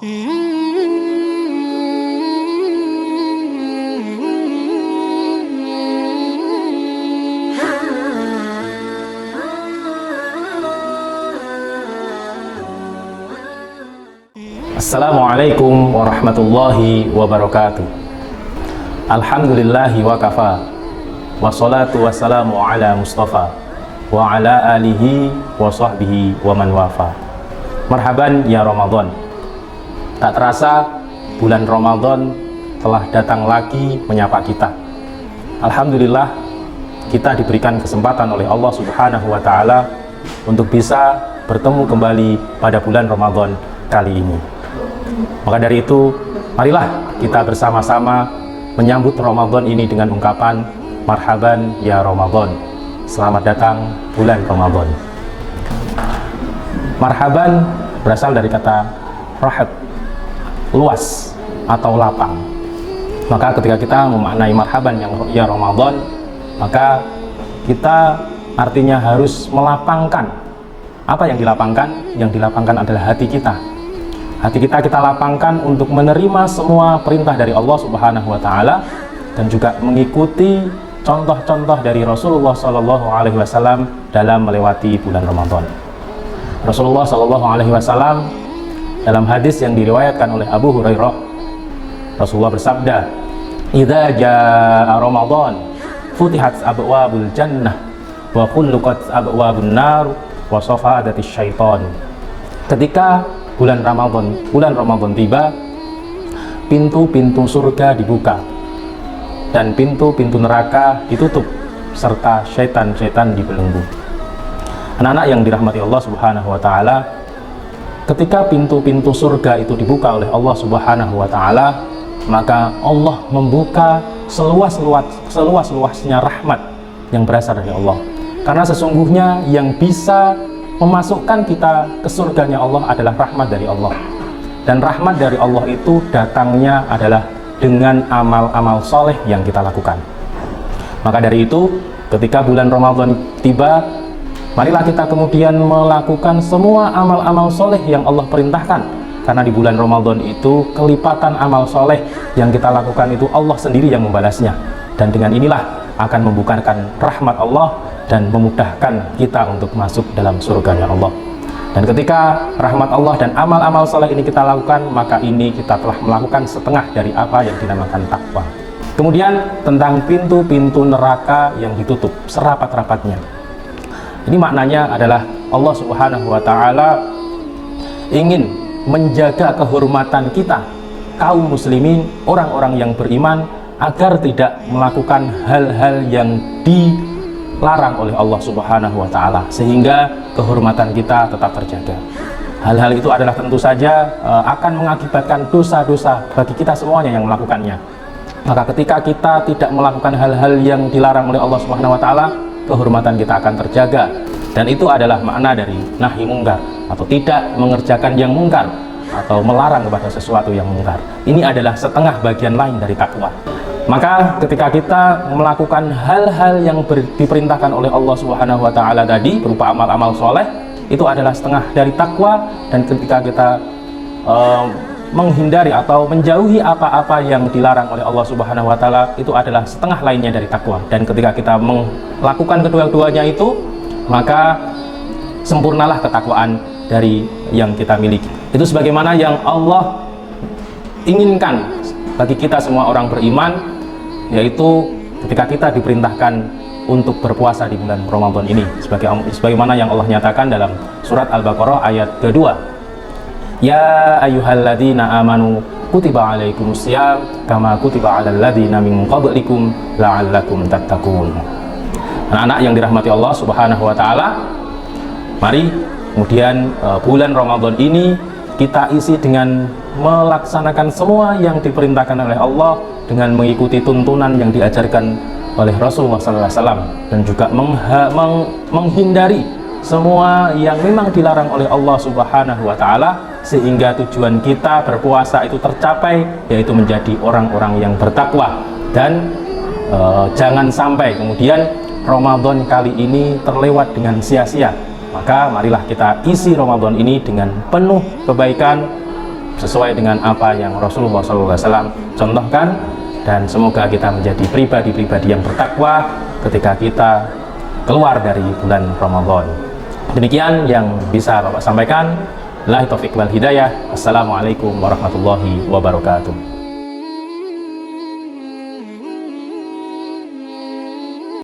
Assalamualaikum warahmatullahi wabarakatuh. Alhamdulillahi wa kafa, wassalatu wassalamu ala mustafa wa ala alihi wa sahbihi wa man wafa. Marhaban ya Ramadan. Tak terasa bulan Ramadan telah datang lagi menyapa kita. Alhamdulillah kita diberikan kesempatan oleh Allah Subhanahu wa taala untuk bisa bertemu kembali pada bulan Ramadan kali ini. Maka dari itu, marilah kita bersama-sama menyambut Ramadan ini dengan ungkapan marhaban ya Ramadan. Selamat datang bulan Ramadan. Marhaban berasal dari kata rahab, luas atau lapang. Maka ketika kita memaknai marhaban yang ya Ramadan, maka kita artinya harus melapangkan. Apa yang dilapangkan? Yang dilapangkan adalah hati kita. Hati kita lapangkan untuk menerima semua perintah dari Allah Subhanahu wa taala dan juga mengikuti contoh-contoh dari Rasulullah Shallallahu alaihi wasallam dalam melewati bulan Ramadan. Rasulullah Shallallahu alaihi wasallam dalam hadis yang diriwayatkan oleh Abu Hurairah, Rasulullah bersabda, "Idza jaa Ramadan, futihat abwabul jannah wa khulqat abwabun nar wa safadatis syaitan." Ketika bulan Ramadan tiba, pintu-pintu surga dibuka dan pintu-pintu neraka ditutup serta syaitan-syaitan dibelenggu. Anak-anak yang dirahmati Allah Subhanahu wa taala, ketika pintu-pintu surga itu dibuka oleh Allah Subhanahu wa taala, maka Allah membuka seluas-luasnya rahmat yang berasal dari Allah. Karena sesungguhnya yang bisa memasukkan kita ke surganya Allah adalah rahmat dari Allah, dan rahmat dari Allah itu datangnya adalah dengan amal-amal soleh yang kita lakukan. Maka dari itu, ketika bulan Ramadan tiba, marilah kita kemudian melakukan semua amal-amal soleh yang Allah perintahkan, karena di bulan Ramadan itu kelipatan amal soleh yang kita lakukan itu Allah sendiri yang membalasnya, dan dengan inilah akan membukakan rahmat Allah dan memudahkan kita untuk masuk dalam surganya Allah. Dan ketika rahmat Allah dan amal-amal soleh ini kita lakukan, maka ini kita telah melakukan setengah dari apa yang dinamakan takwa. Kemudian tentang pintu-pintu neraka yang ditutup serapat-rapatnya, ini maknanya adalah Allah Subhanahu wa taala ingin menjaga kehormatan kita, kaum muslimin, orang-orang yang beriman, agar tidak melakukan hal-hal yang dilarang oleh Allah Subhanahu wa taala, sehingga kehormatan kita tetap terjaga. Hal-hal itu adalah tentu saja akan mengakibatkan dosa-dosa bagi kita semuanya yang melakukannya. Maka ketika kita tidak melakukan hal-hal yang dilarang oleh Allah Subhanahu wa taala, kehormatan kita akan terjaga. Dan itu adalah makna dari nahi mungkar, atau tidak mengerjakan yang mungkar, atau melarang kepada sesuatu yang mungkar. Ini adalah setengah bagian lain dari takwa. Maka ketika kita melakukan hal-hal yang diperintahkan oleh Allah Subhanahu wa taala tadi berupa amal-amal soleh, itu adalah setengah dari takwa. Dan ketika kita menghindari atau menjauhi apa-apa yang dilarang oleh Allah Subhanahu wa taala, itu adalah setengah lainnya dari takwa. Dan ketika kita melakukan kedua-duanya itu, maka sempurnalah ketakwaan dari yang kita miliki. Itu sebagaimana yang Allah inginkan bagi kita semua orang beriman, yaitu ketika kita diperintahkan untuk berpuasa di bulan Ramadan ini, sebagaimana yang Allah nyatakan dalam surat Al-Baqarah ayat kedua, ya ayyuhalladzina amanu kutiba alaikumusiyam kama kutiba alal ladzina min qablikum la'allakum tattaqun. Anak-anak yang dirahmati Allah Subhanahu wa taala, mari kemudian bulan Ramadan ini kita isi dengan melaksanakan semua yang diperintahkan oleh Allah, dengan mengikuti tuntunan yang diajarkan oleh Rasulullah SAW, dan juga menghindari semua yang memang dilarang oleh Allah Subhanahu wa taala, sehingga tujuan kita berpuasa itu tercapai, yaitu menjadi orang-orang yang bertakwa. Dan jangan sampai kemudian Ramadan kali ini terlewat dengan sia-sia. Maka marilah kita isi Ramadan ini dengan penuh kebaikan, sesuai dengan apa yang Rasulullah SAW contohkan, dan semoga kita menjadi pribadi-pribadi yang bertakwa ketika kita keluar dari bulan Ramadan. Demikian yang bisa Bapak sampaikan. Billahi taufiq wal hidayah. Assalamualaikum warahmatullahi wabarakatuh.